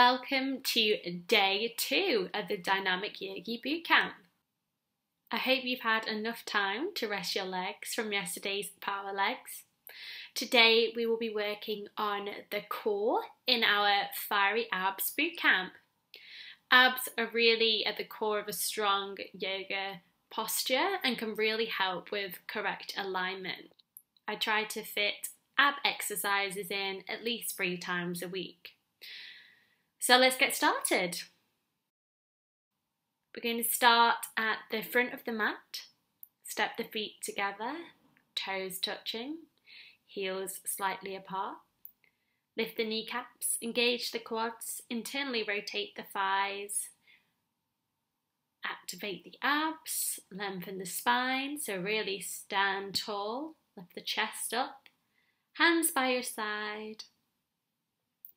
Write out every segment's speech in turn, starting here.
welcome to day 2 of the Dynamic Yogi Bootcamp. I hope you've had enough time to rest your legs from yesterday's power legs. Today we will be working on the core in our Fiery Abs Bootcamp. Abs are really at the core of a strong yoga posture and can really help with correct alignment. I try to fit ab exercises in at least 3 times a week. So let's get started. We're going to start at the front of the mat. Step the feet together, toes touching, heels slightly apart. Lift the kneecaps, engage the quads, internally rotate the thighs. Activate the abs, lengthen the spine, so really stand tall. Lift the chest up, hands by your side.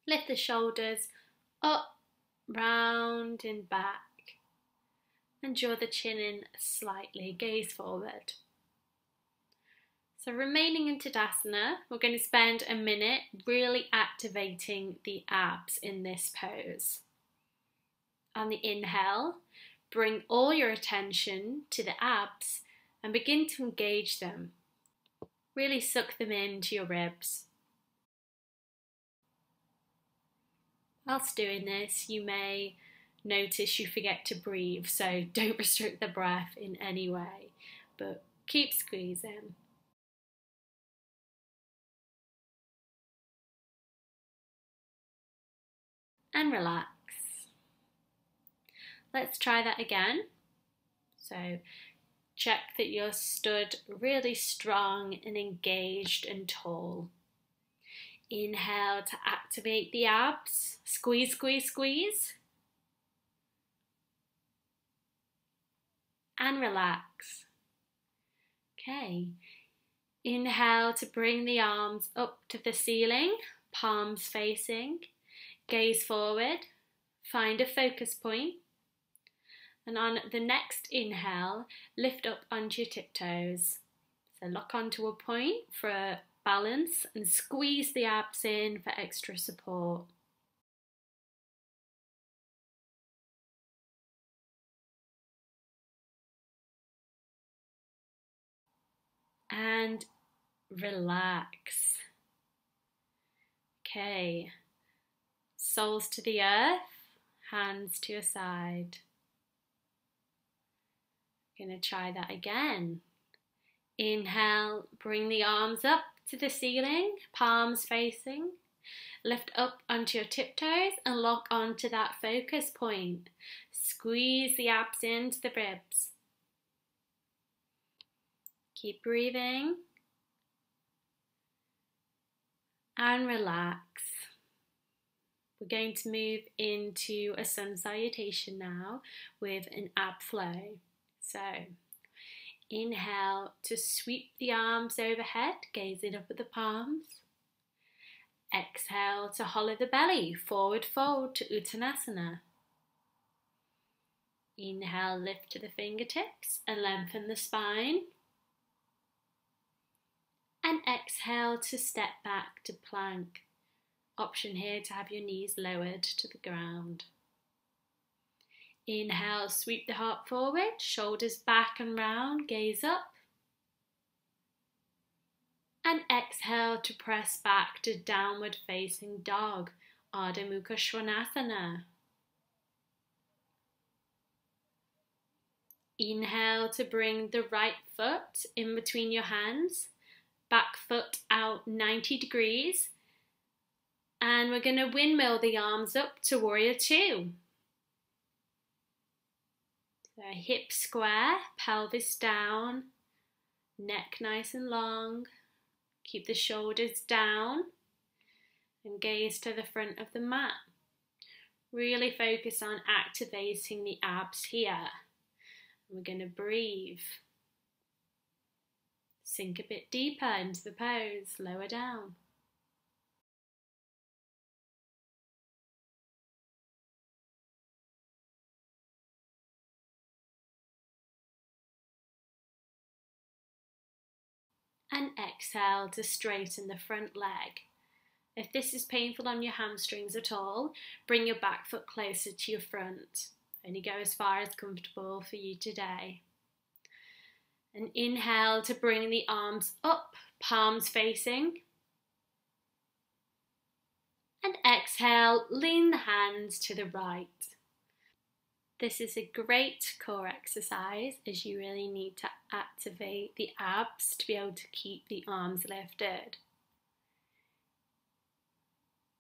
Lift the shoulders up, round and back. And draw the chin in slightly, gaze forward. So remaining in Tadasana, we're going to spend a minute really activating the abs in this pose. On the inhale, bring all your attention to the abs and begin to engage them. Really suck them into your ribs. Whilst doing this, you may notice you forget to breathe, so don't restrict the breath in any way, but keep squeezing. And relax. Let's try that again. So check that you're stood really strong and engaged and tall. Inhale to activate the abs. Squeeze, squeeze, squeeze. And relax. Okay. Inhale to bring the arms up to the ceiling, palms facing. Gaze forward. Find a focus point. And on the next inhale, lift up onto your tiptoes. So lock onto a point for balance and squeeze the abs in for extra support. And relax. Okay, soles to the earth, hands to your side. Gonna try that again. Inhale, bring the arms up to the ceiling, palms facing. Lift up onto your tiptoes and lock onto that focus point. Squeeze the abs into the ribs. Keep breathing. And relax. We're going to move into a sun salutation now with an ab flow. So, inhale to sweep the arms overhead, gazing up at the palms. Exhale to hollow the belly, forward fold to Uttanasana. Inhale, lift to the fingertips and lengthen the spine. And exhale to step back to plank. Option here to have your knees lowered to the ground. Inhale, sweep the heart forward, shoulders back and round, gaze up. And exhale to press back to downward facing dog, Ardha Mukha Svanasana. Inhale to bring the right foot in between your hands, back foot out 90 degrees. And we're going to windmill the arms up to Warrior 2. So hips square, pelvis down, neck nice and long. Keep the shoulders down and gaze to the front of the mat. Really focus on activating the abs here. We're going to breathe. Sink a bit deeper into the pose, lower down. And exhale to straighten the front leg. If this is painful on your hamstrings at all, bring your back foot closer to your front. Only go as far as comfortable for you today. And inhale to bring the arms up, palms facing. And exhale, lean the hands to the right. This is a great core exercise as you really need to activate the abs to be able to keep the arms lifted.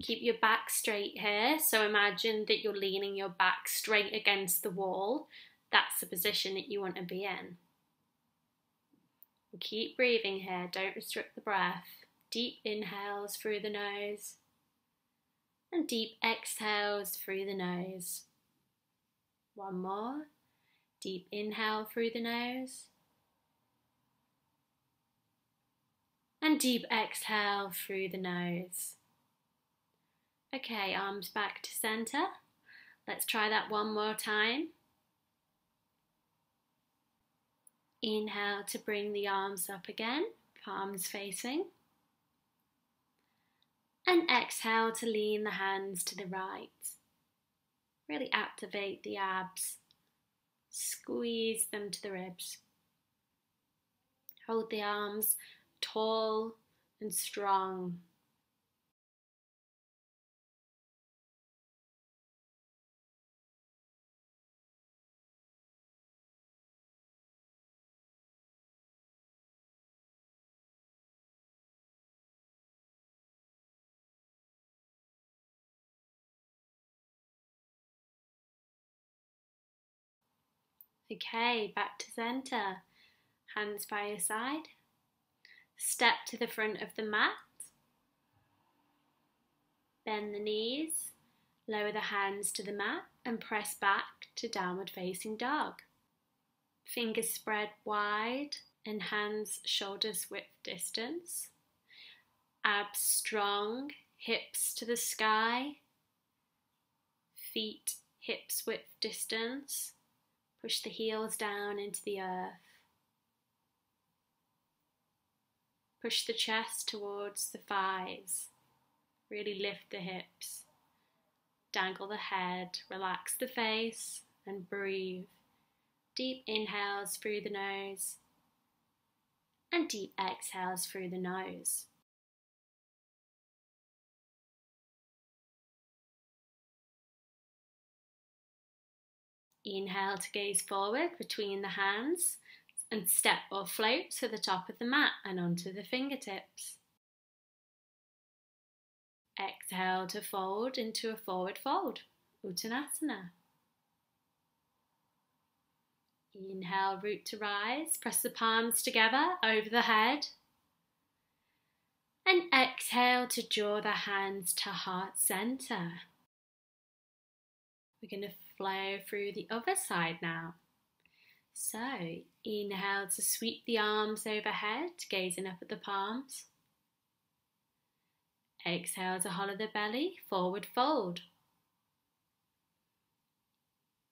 Keep your back straight here, so imagine that you're leaning your back straight against the wall. That's the position that you want to be in. And keep breathing here, don't restrict the breath. Deep inhales through the nose and deep exhales through the nose. One more. Deep inhale through the nose and deep exhale through the nose. Okay, arms back to center. Let's try that one more time. Inhale to bring the arms up again, palms facing. And exhale to lean the hands to the right. Really activate the abs. Squeeze them to the ribs. Hold the arms tall and strong. Okay, back to center. Hands by your side. Step to the front of the mat. Bend the knees. Lower the hands to the mat and press back to downward facing dog. Fingers spread wide and hands shoulders width distance. Abs strong, hips to the sky. Feet hips width distance. Push the heels down into the earth. Push the chest towards the thighs. Really lift the hips. Dangle the head, relax the face and breathe. Deep inhales through the nose and deep exhales through the nose. Inhale to gaze forward between the hands and step or float to the top of the mat and onto the fingertips. Exhale to fold into a forward fold, Uttanasana. Inhale, root to rise, press the palms together over the head. And exhale to draw the hands to heart center. We're going to flow through the other side now. So, inhale to sweep the arms overhead, gazing up at the palms. Exhale to hollow the belly, forward fold.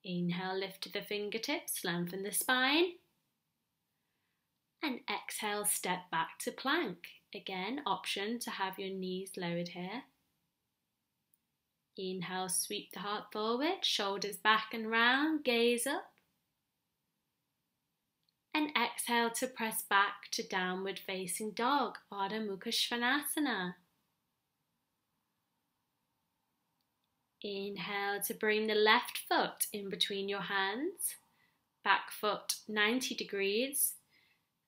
Inhale, lift to the fingertips, lengthen the spine. And exhale, step back to plank. Again, option to have your knees lowered here. Inhale, sweep the heart forward, shoulders back and round, gaze up. And exhale to press back to downward facing dog, Ardha Mukha Svanasana. Inhale to bring the left foot in between your hands, back foot 90 degrees,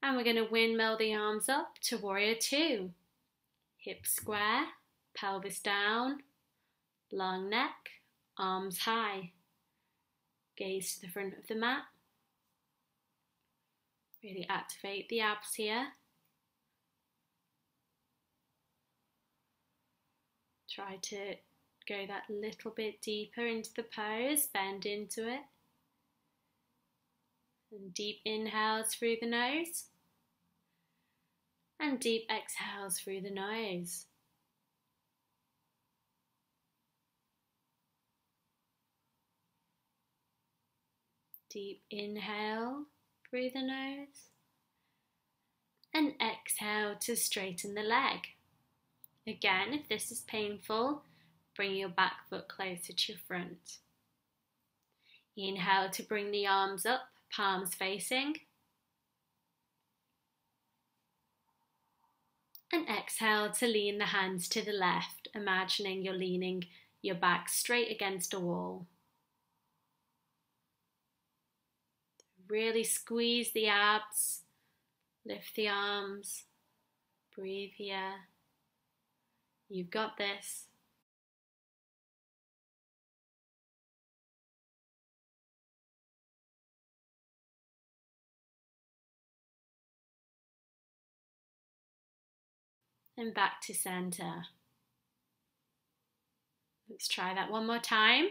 and we're going to windmill the arms up to Warrior Two. Hips square, pelvis down, long neck, arms high. Gaze to the front of the mat. Really activate the abs here. Try to go that little bit deeper into the pose, bend into it. And deep inhales through the nose. And deep exhales through the nose. Deep inhale through the nose. And exhale to straighten the leg. Again, if this is painful, bring your back foot closer to your front. Inhale to bring the arms up, palms facing. And exhale to lean the hands to the left, imagining you're leaning your back straight against a wall. Really squeeze the abs, lift the arms, breathe here. You've got this. And back to center. Let's try that one more time.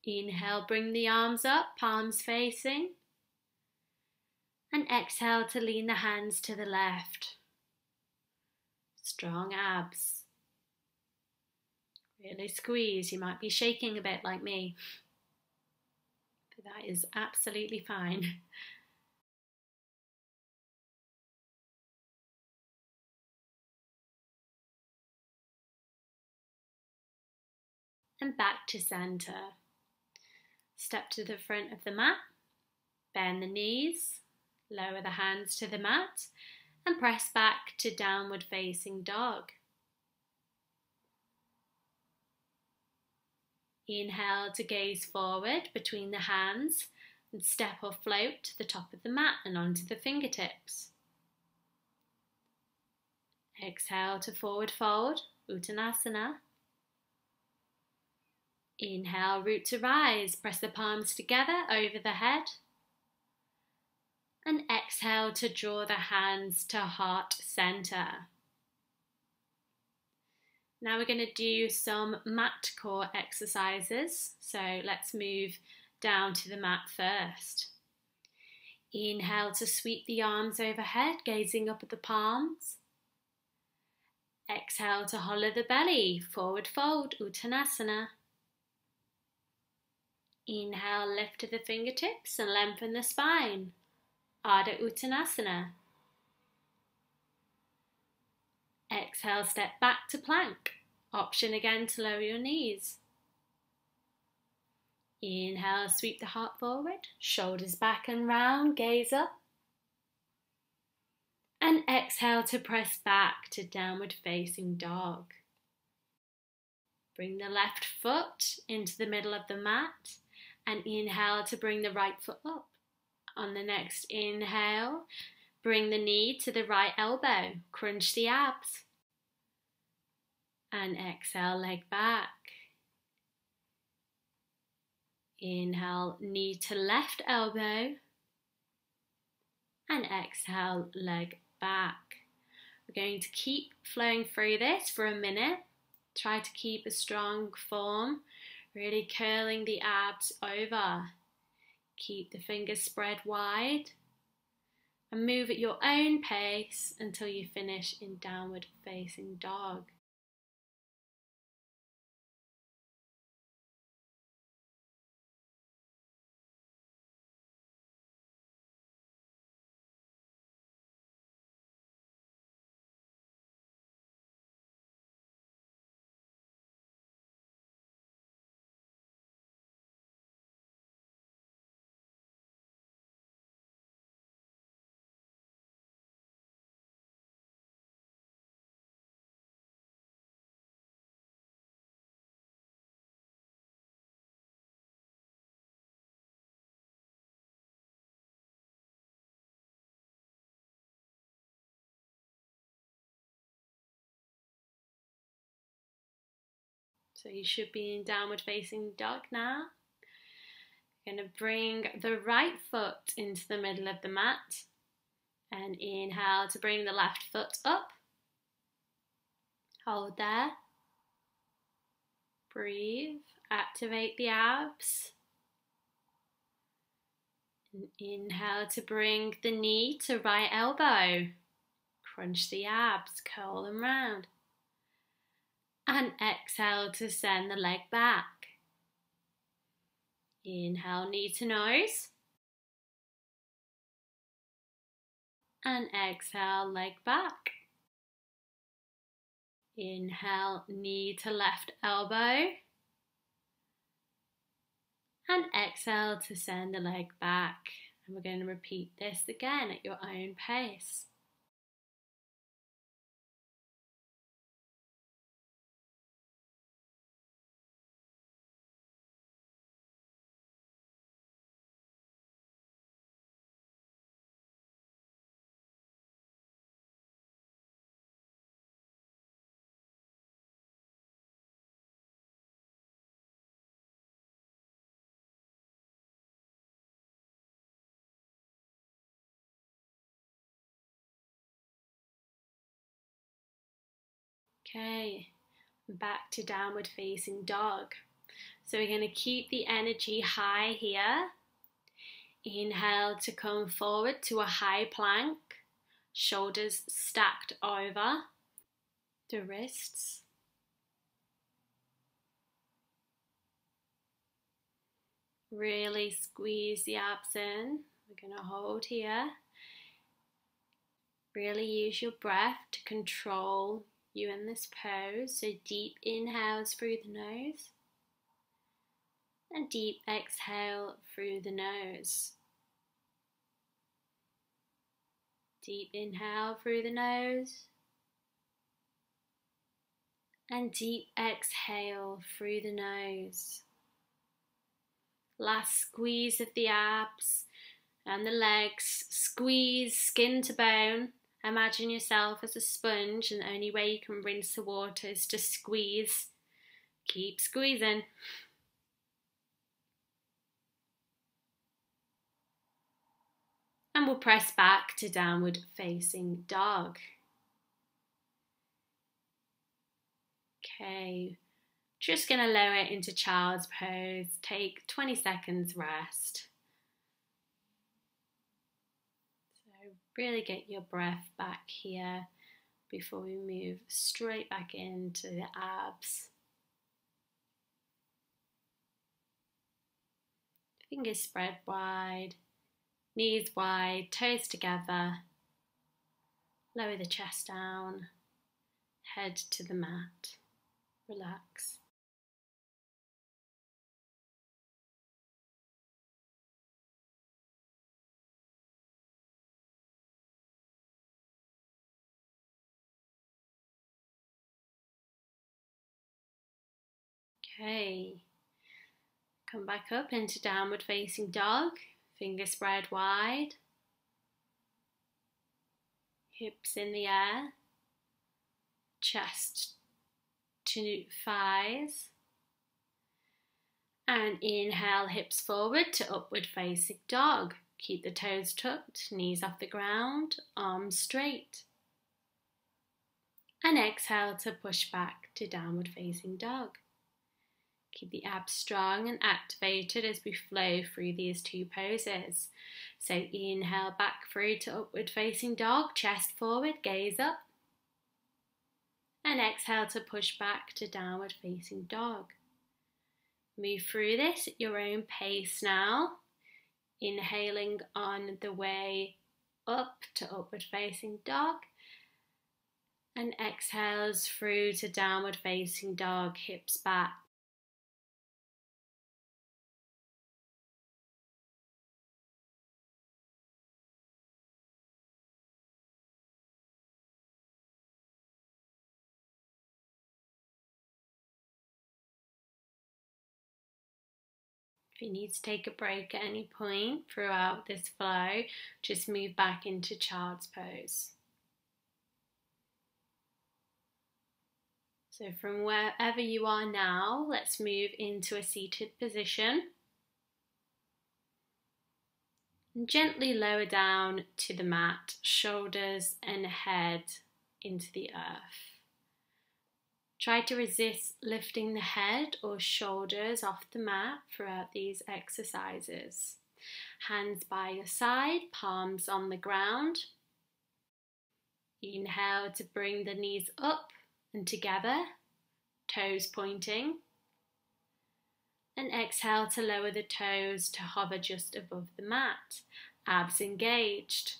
Inhale, bring the arms up, palms facing. And exhale to lean the hands to the left. Strong abs. Really squeeze. You might be shaking a bit like me, but that is absolutely fine. And back to center. Step to the front of the mat, bend the knees, lower the hands to the mat, and press back to downward facing dog. Inhale to gaze forward between the hands and step or float to the top of the mat and onto the fingertips. Exhale to forward fold, Uttanasana. Inhale, root to rise, press the palms together over the head. And exhale to draw the hands to heart center. Now we're going to do some mat core exercises. So let's move down to the mat first. Inhale to sweep the arms overhead, gazing up at the palms. Exhale to hollow the belly, forward fold, Uttanasana. Inhale, lift to the fingertips and lengthen the spine, Ardha Uttanasana. Exhale, step back to plank. Option again to lower your knees. Inhale, sweep the heart forward, shoulders back and round, gaze up. And exhale to press back to downward facing dog. Bring the left foot into the middle of the mat and inhale to bring the right foot up. On the next inhale, bring the knee to the right elbow, crunch the abs. And exhale, leg back. Inhale, knee to left elbow. And exhale, leg back. We're going to keep flowing through this for a minute. Try to keep a strong form, really curling the abs over. Keep the fingers spread wide and move at your own pace until you finish in downward facing dog. So you should be in downward facing dog now. You're going to bring the right foot into the middle of the mat and inhale to bring the left foot up. Hold there. Breathe. Activate the abs. And inhale to bring the knee to right elbow. Crunch the abs, curl them round. And exhale to send the leg back. Inhale, knee to nose. And exhale, leg back. Inhale, knee to left elbow. And exhale to send the leg back. And we're going to repeat this again at your own pace. Okay, back to downward facing dog. So we're going to keep the energy high here. Inhale to come forward to a high plank, shoulders stacked over the wrists. Really squeeze the abs in. We're going to hold here. Really use your breath to control you in this pose. So deep inhales through the nose and deep exhale through the nose. Deep inhale through the nose and deep exhale through the nose. Last squeeze of the abs and the legs. Squeeze skin to bone. Imagine yourself as a sponge, and the only way you can rinse the water is to squeeze. Keep squeezing. And we'll press back to downward facing dog. Okay, just going to lower it into child's pose. Take 20 seconds rest. So really get your breath back here before we move straight back into the abs. Fingers spread wide, knees wide, toes together. Lower the chest down, head to the mat. Relax. Okay, come back up into downward facing dog, fingers spread wide, hips in the air, chest to thighs, and inhale hips forward to upward facing dog. Keep the toes tucked, knees off the ground, arms straight. And exhale to push back to downward facing dog. Keep the abs strong and activated as we flow through these two poses. So inhale back through to upward facing dog, chest forward, gaze up. And exhale to push back to downward facing dog. Move through this at your own pace now. Inhaling on the way up to upward facing dog. And exhales through to downward facing dog, hips back. If you need to take a break at any point throughout this flow, just move back into child's pose. So from wherever you are now, let's move into a seated position. And gently lower down to the mat, shoulders and head into the earth. Try to resist lifting the head or shoulders off the mat throughout these exercises. Hands by your side, palms on the ground. Inhale to bring the knees up and together, toes pointing. And exhale to lower the toes to hover just above the mat, abs engaged.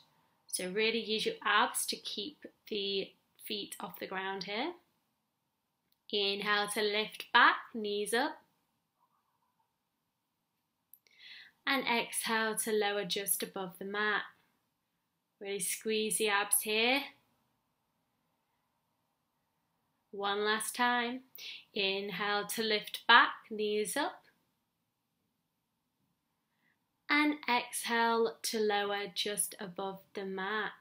So really use your abs to keep the feet off the ground here. Inhale to lift back, knees up. And exhale to lower just above the mat. Really squeeze the abs here. One last time. Inhale to lift back, knees up. And exhale to lower just above the mat.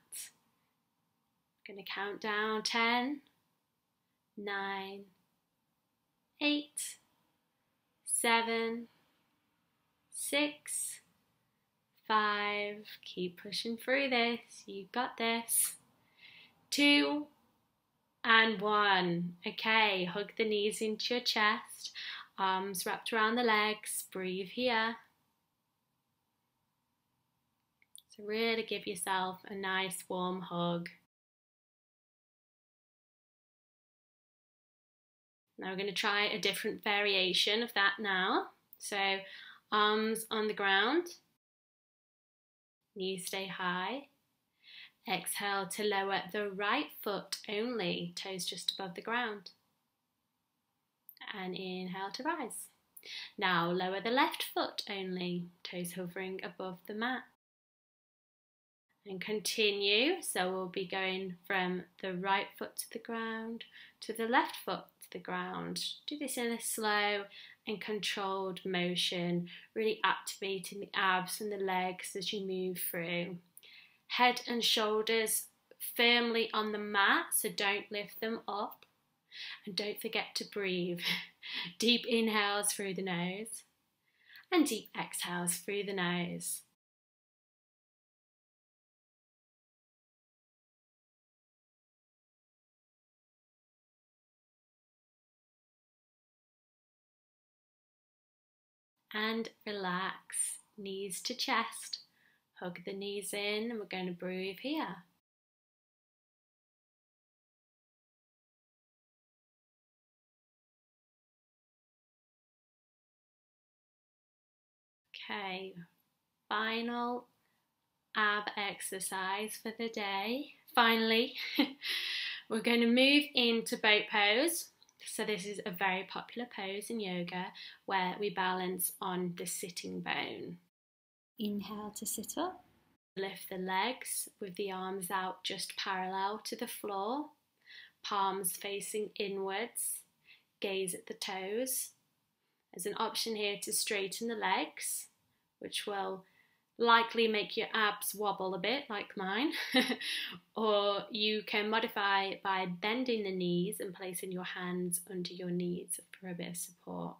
I'm going to count down 10, 9, 8, 7, 6, 5, keep pushing through this, you got this, 2, and 1. Okay, hug the knees into your chest, arms wrapped around the legs, breathe here. So really give yourself a nice warm hug. Now we're going to try a different variation of that now. So arms on the ground, knees stay high. Exhale to lower the right foot only, toes just above the ground. And inhale to rise. Now lower the left foot only, toes hovering above the mat. And continue, so we'll be going from the right foot to the ground to the left foot to the ground. Do this in a slow and controlled motion, really activating the abs and the legs as you move through. Head and shoulders firmly on the mat, so don't lift them up. And don't forget to breathe. Deep inhales through the nose and deep exhales through the nose. And relax, knees to chest. Hug the knees in and we're going to breathe here. Okay, final ab exercise for the day. Finally, we're going to move into boat pose. So this is a very popular pose in yoga where we balance on the sitting bone. Inhale to sit up. Lift the legs with the arms out just parallel to the floor. Palms facing inwards. Gaze at the toes. There's an option here to straighten the legs, which will likely make your abs wobble a bit like mine. Or you can modify it by bending the knees and placing your hands under your knees for a bit of support.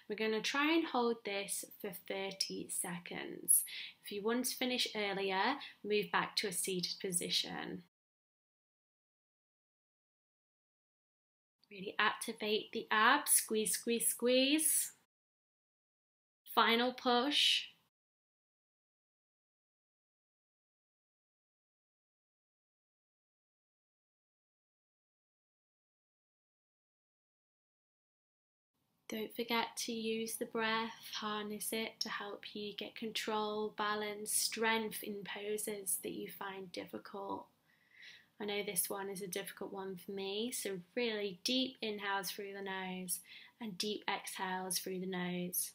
We're going to try and hold this for 30 seconds. If you want to finish earlier, move back to a seated position. Really activate the abs, squeeze, squeeze, squeeze. Final push. Don't forget to use the breath, harness it to help you get control, balance, strength in poses that you find difficult. I know this one is a difficult one for me, so really deep inhales through the nose and deep exhales through the nose.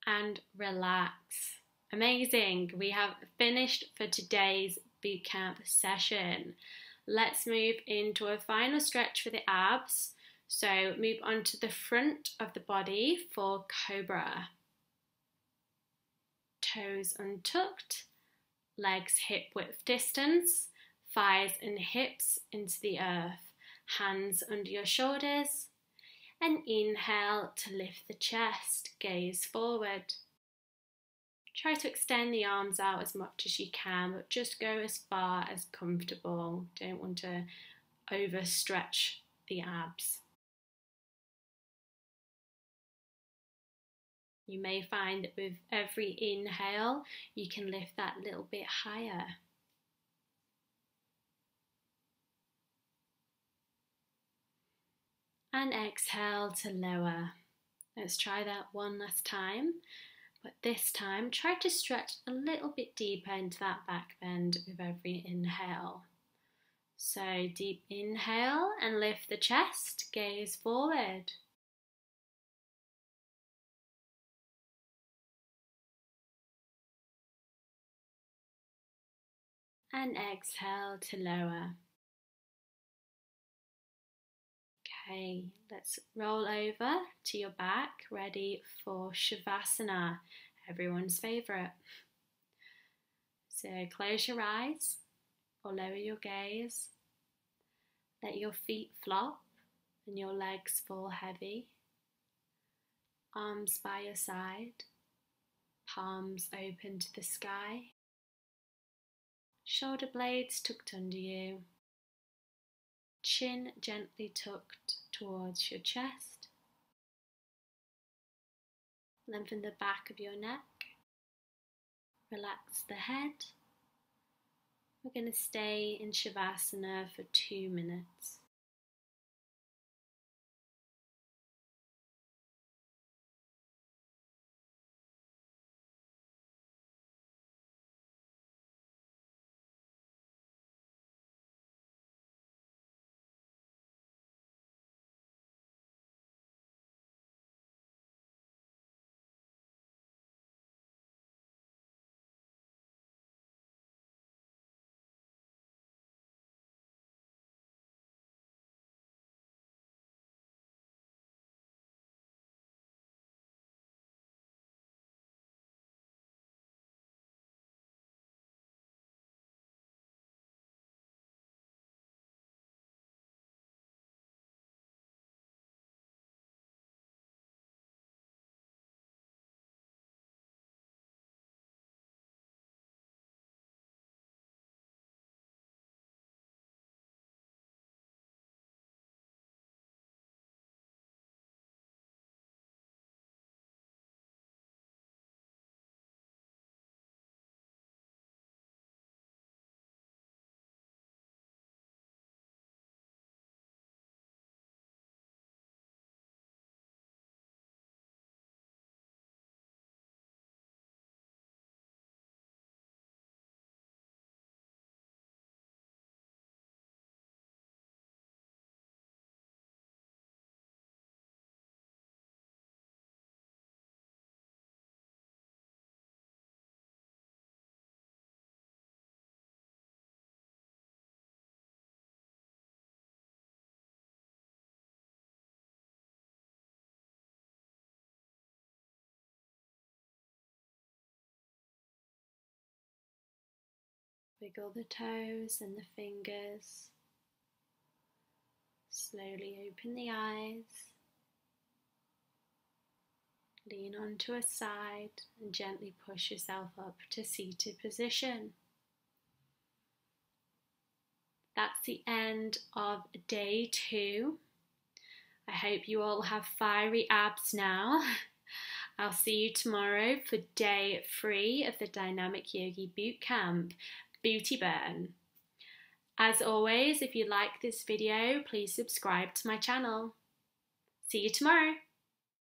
And relax. Amazing, we have finished for today's bootcamp session. Let's move into a final stretch for the abs. So move onto the front of the body for cobra. Toes untucked, legs hip width distance, thighs and hips into the earth, hands under your shoulders, and inhale to lift the chest, gaze forward. Try to extend the arms out as much as you can, but just go as far as comfortable. Don't want to overstretch the abs. You may find that with every inhale, you can lift that little bit higher. And exhale to lower. Let's try that one last time. But this time, try to stretch a little bit deeper into that back bend with every inhale. So deep inhale and lift the chest, gaze forward. And exhale to lower. Okay, let's roll over to your back, ready for Shavasana, everyone's favourite. So close your eyes or lower your gaze. Let your feet flop and your legs fall heavy. Arms by your side, palms open to the sky. Shoulder blades tucked under you. Chin gently tucked towards your chest. Lengthen the back of your neck. Relax the head. We're going to stay in Shavasana for 2 minutes. Wiggle the toes and the fingers. Slowly open the eyes. Lean onto a side and gently push yourself up to seated position. That's the end of day 2. I hope you all have fiery abs now. I'll see you tomorrow for day 3 of the Dynamic Yogi Bootcamp, Booty Burn. As always, if you like this video, please subscribe to my channel. See you tomorrow.